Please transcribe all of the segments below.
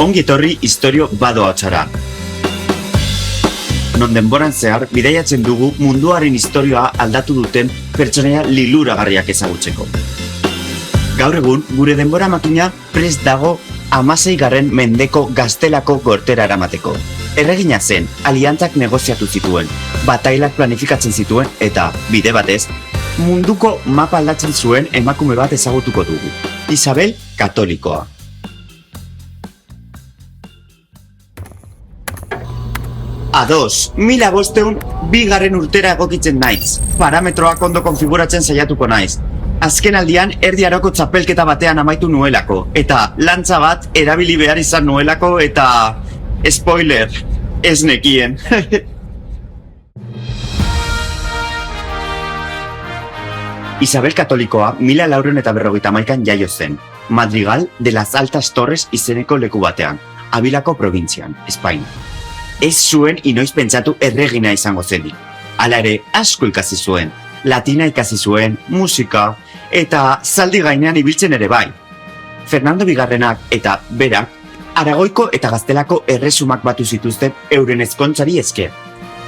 Ongi etorri istorio bado hautsara. Non denboran zehar, bidaiatzen dugu munduaren istorioa aldatu duten pertsonaia liluragarriak ezagutzeko. Gaur egun, gure denbora makina prest dago 16. mendeko Gaztelako gortera eramateko. Erregina zen, aliantzak negoziatu zituen, batailak planifikatzen zituen eta, bide batez, munduko mapa aldatzen zuen emakume bat ezagutuko dugu. Isabel Katolikoa. Ados, 1502 urtera egokitzen naiz. Parametroak ondo konfiguratzen saiatuko naiz. Azken aldian erdi aroko txapelketa batean amaitu nuelako, eta lantza bat erabili behar izan nuelako, eta... spoiler, ez nekien. Isabel Katolikoa 1451an jaio zen, Madrigal de las Altas Torres izeneko leku batean, Abilako probintzian, Espainia. Ez zuen inoiz pentsatu erregina izango zenik. Hala ere, asko ikasi zuen, latina ikasi zuen, musika, eta zaldi gainean ibiltzen ere bai. Fernando Bigarrenak eta berak, Aragoiko eta Gaztelako erresumak batu zituzten euren ezkontzari esker.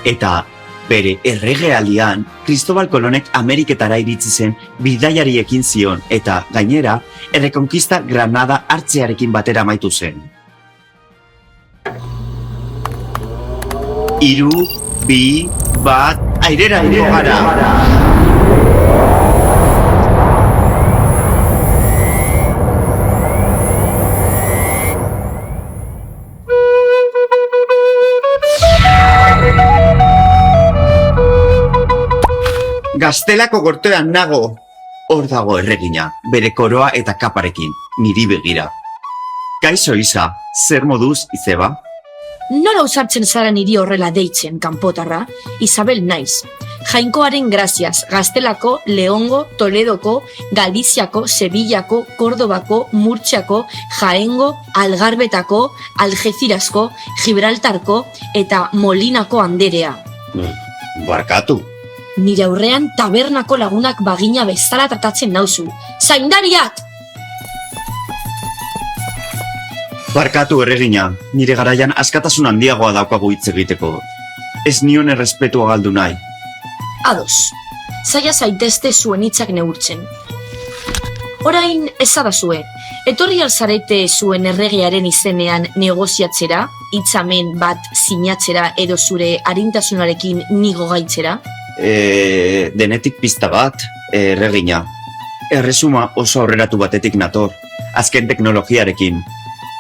Eta bere erregealdian, Cristobal Kolonek Ameriketara iritsi zen bidaiariekin zion, eta gainera, Errekonkista Granada hartzearekin batera amaitu zen. 3, 2, 1, airera ingo gara! Gaztelako gortean nago! Hor dago erregina, bere koroa eta kaparekin, niri begira. Kaixo Isa, zer moduz, Izeba? Nola usartzen zara niri horrela deitzen, kanpotarra? Isabel naiz. Jainkoaren graziaz, Gaztelako, Leongo, Toledoko, Galiziako, Sevillako, Kordobako, Murtziako, Jaengo, Algarbetako, Algecirasko, Gibraltarko eta Molinako anderea. Barkatu. Nire aurrean tabernako lagunak bagina bezala tratatzen nauzu. Zaindariak! Barkatu erregina, nire garaian askatasun handiagoa daukagu hitz egiteko. Ez nion errespetua galdu nahi. Ados, zaila zaitezte zuen hitzak neurtzen. Orain ezadazue, etorri alzarete zuen erregearen izenean negoziatzera, hitzamen bat sinatzera edo zure arintasunarekin nigo gaitzera? Denetik pista bat, erregina. Erresuma oso aurreratu batetik nator, azken teknologiarekin.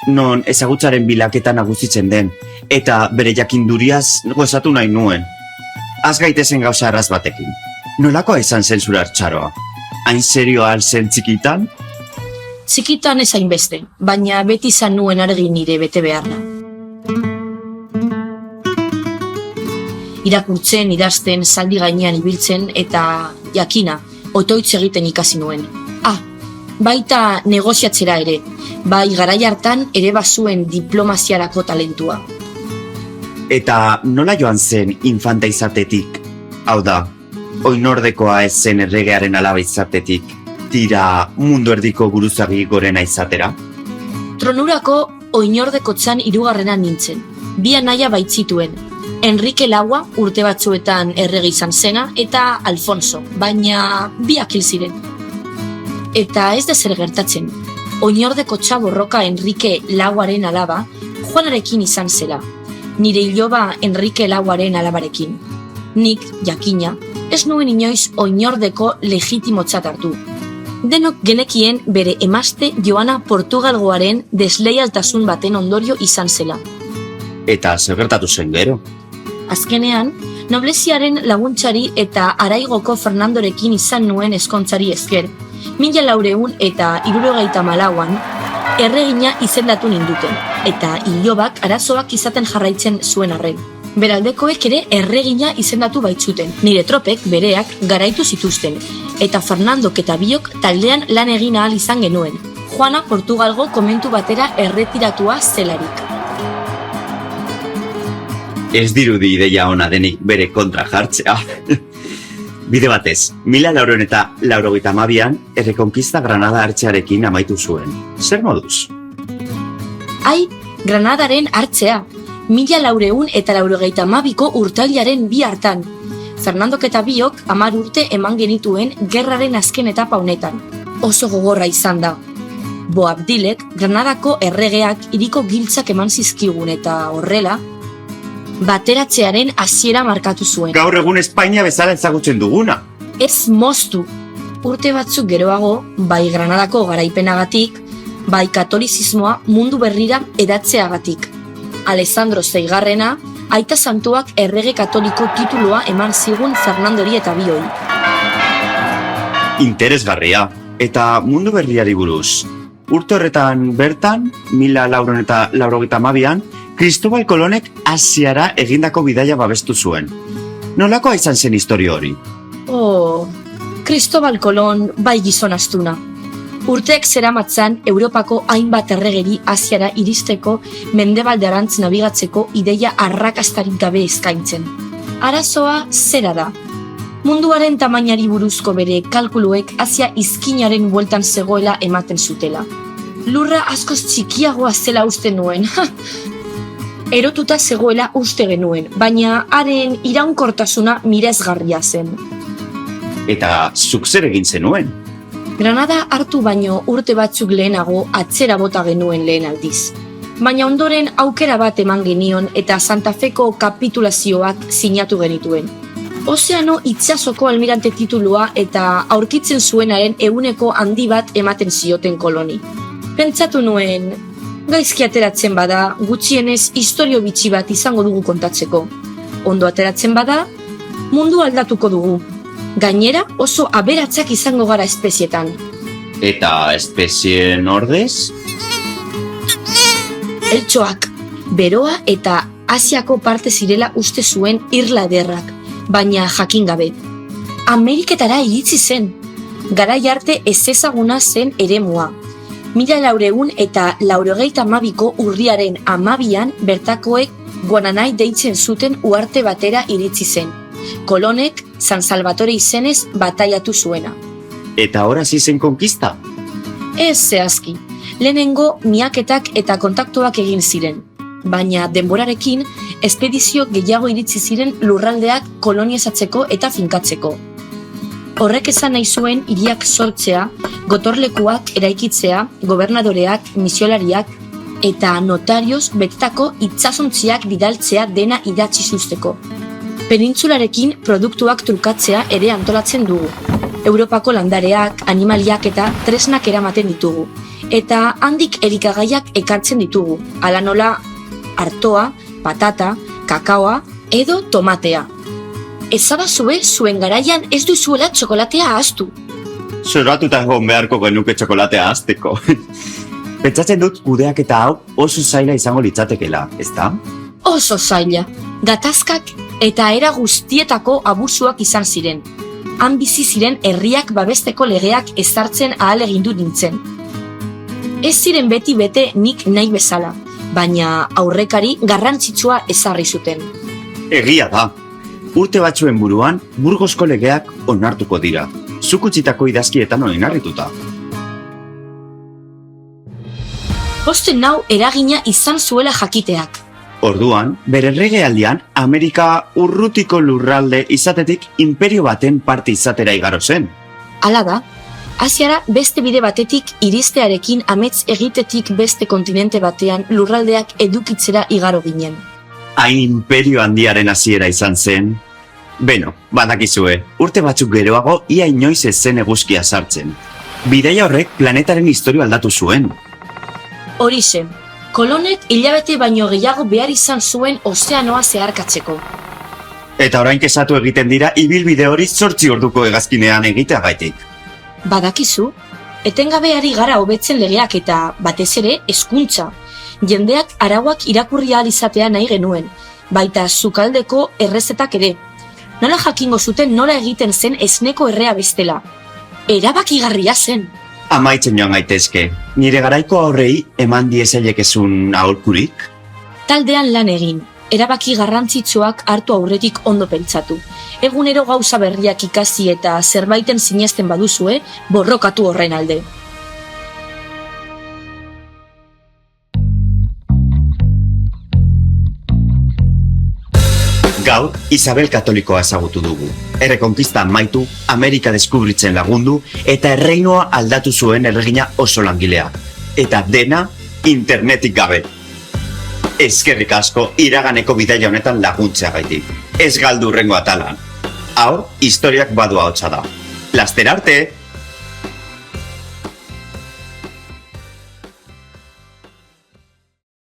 Non ezagutzaren bilaketa nagusitzen den, eta bere jakinduriaz gozatu nahi nuen. Az gaitezen gauza arraz batekin. Nolakoa izan zen zure hartzaroa? Hain serioa zen txikitan? Txikitan ez hainbeste, baina beti izan nuen argi nire bete beharra. Irakurtzen, idazten, zaldi gainean ibiltzen eta jakina, otoitz egiten ikasi nuen. Baita negoziatzera ere, bai garai hartan ere bazuen diplomaziarako talentua. Eta nola joan zen infanta izatetik? Hau da, oinordekoa ez zen erregearen alaba izatetik, tira mundu erdiko buruzagi gorena izatera? Tronurako oinordekotzan 3. nintzen, bi anaia baitzituen, Enrique Laua urte batzuetan errege izan zena eta Alfonso, baina biak hil ziren. Eta ez da zer gertatzen, oinordekotza borroka Enrique Lauaren alaba Juanarekin izan zela, nire iloba Enrique Lauaren alabarekin. Nik, jakina, ez nuen inoiz oinordeko legitimotzat hartu. Denok genekien bere emazte Joana Portugalgoaren desleialtasun baten ondorio izan zela. Eta zer gertatu zen gero? Azkenean, nobleziaren laguntzari eta Araigoko Fernandorekin izan nuen ezkontzari esker, 1494an erregina izendatu ninduten, eta ilobak arazoak izaten jarraitzen zuen arren. Beraldekoek ere erregina izendatu baitzuten, nire tropek bereak garaitu zituzten, eta Fernandok eta biok taldean lan egin ahal izan genuen, Juana Portugalgo komentu batera erretiratua zelarik. Ez dirudi ideia ona denik bere kontra jartzea. Bide batez, 1492an Errekonkista Granada hartzearekin amaitu zuen. Zer moduz? Ai, Granadaren hartzea, 1492ko urtailaren 2 hartan. Fernandok eta biok 10 urte eman genituen gerraren azken etapa honetan. Oso gogorra izan da. Boabdilek, Granadako erregeak hiriko giltzak eman zizkigun eta horrela, bateratzearen hasiera markatu zuen. Gaur egun Espainia bezala ezagutzen duguna. Ez moztu. Urte batzuk geroago, bai Granadako garaipenagatik, bai katolizismoa mundu berrira edatzeagatik. Alessandro Zeigarrena, aita santuak errege katoliko titulua eman zigun Fernandori eta bioi. Interesgarria. Eta mundu berriari buruz. Urte horretan bertan, 1492an, Cristobal Kolonek Asiara egindako bidaia babestu zuen. Nolakoa izan zen historia hori? Cristobal Kolon bai gizon astuna. Urteek zeramatzan Europako hainbat erregeri Asiara iristeko mendebalderantz nabigatzeko ideia arrakastarik gabe eskaintzen. Arazoa zera da. Munduaren tamainari buruzko bere kalkuluek Asia izkinaren bueltan zegoela ematen zutela. Lurra askoz txikiagoa zela uste nuen. Erotuta zegoela uste genuen, baina haren iraunkortasuna miresgarria zen. Eta zuk zer egin zenuen? Granada hartu baino urte batzuk lehenago atzera bota genuen lehen aldiz. Baina ondoren aukera bat eman genion eta Santa Feko kapitulazioak sinatu genituen. Ozeano itsasoko almirante titulua eta aurkitzen zuenaren 100 handi bat ematen zioten Koloni. Pentsatu nuen, gaizki ateratzen bada, gutxienez istorio bitxi bat izango dugu kontatzeko. Ondo ateratzen bada, mundu aldatuko dugu. Gainera oso aberatzak izango gara espezietan. Eta espezieen ordez? Eltxoak, beroa eta Asiako parte zirela uste zuen Irla Ederrak, baina jakin gabe. Ameriketara iritsi zen. Garai arte ezezaguna zen eremua. 1492ko urriaren 12an bertakoek Guananai deitzen zuten uarte batera iritsi zen. Kolonek San Salvatore izenez bataiatu zuena. Eta hor hasi zen konkista? Ez zehazki. Lehenengo miaketak eta kontaktuak egin ziren. Baina denborarekin, espedizio gehiago iritsi ziren lurraldeak kolonizatzeko eta finkatzeko. Horrek esan nahi zuen hiriak sortzea, gotorlekuak eraikitzea, gobernadoreak, misiolariak eta notarioz betetako itsasontziak bidaltzea dena idatzi zuzteko. Penintzularekin produktuak trukatzea ere antolatzen dugu. Europako landareak, animaliak eta tresnak eramaten ditugu. Eta handik elikagaiak ekartzen ditugu, hala nola artoa, patata, kakaoa edo tomatea. Ezabazue zuen garaian ez duzuela txokolatea ahaztu. Zoratuta egon beharko genuke txokolatea ahazteko. Pentsatzen dut kudeak eta hau oso zaila izango litzatekela, ezta? Oso zaila. Gatazkak eta era guztietako abusuak izan ziren. Han bizi ziren herriak babesteko legeak ezartzen ahalegindu nintzen. Ez ziren beti bete nik nahi bezala, baina aurrekari garrantzitsua ezarri zuten. Egia da. Urte batzuen buruan, Burgosko legeak onartuko dira. Zuk utzitako idazkietan oinarrituta. Posten nau eragina izan zuela jakiteak. Orduan, bere erregealdian, Amerika urrutiko lurralde izatetik imperio baten parte izatera igaro zen. Hala da, Asiara beste bide batetik iristearekin amets egitetik beste kontinente batean lurraldeak edukitzera igaro ginen. Hain imperio handiaren hasiera izan zen. Beno, badakizue, urte batzuk geroago ia inoiz ez zen eguzkia sartzen. Bidaia horrek planetaren historia aldatu zuen. Horixe, Kolonek hilabete baino gehiago behar izan zuen ozeanoa zeharkatzeko. Eta orain kezatu egiten dira ibilbide hori 8 orduko hegazkinean egiteagaitik. Badakizu, etengabe ari gara hobetzen legeak eta batez ere hezkuntza. Jendeak arauak irakurri ahal izatea nahi genuen, baita sukaldeko errezetak ere. Nola jakingo zuten nola egiten zen esneko errea bestela. Erabakigarria zen. Amaitzen joan gaitezke, nire garaiko aurrei eman diezailekezun aholkurik? Taldean lan egin, erabaki garrantzitsuak hartu aurretik ondo pentsatu. Egunero gauza berriak ikasi eta zerbaiten sinesten baduzue, borrokatu horren alde. Gaur, Isabel Katolikoa ezagutu dugu. Errekonkista maitu, Amerika deskubritzen lagundu eta erreinoa aldatu zuen erregina oso langilea. Eta dena, internetik gabe. Eskerrik asko iraganeko bidaia honetan laguntzeagaitik. Ez galdu hurrengo atalan. Hau, historiak badua hotza da. Laster arte!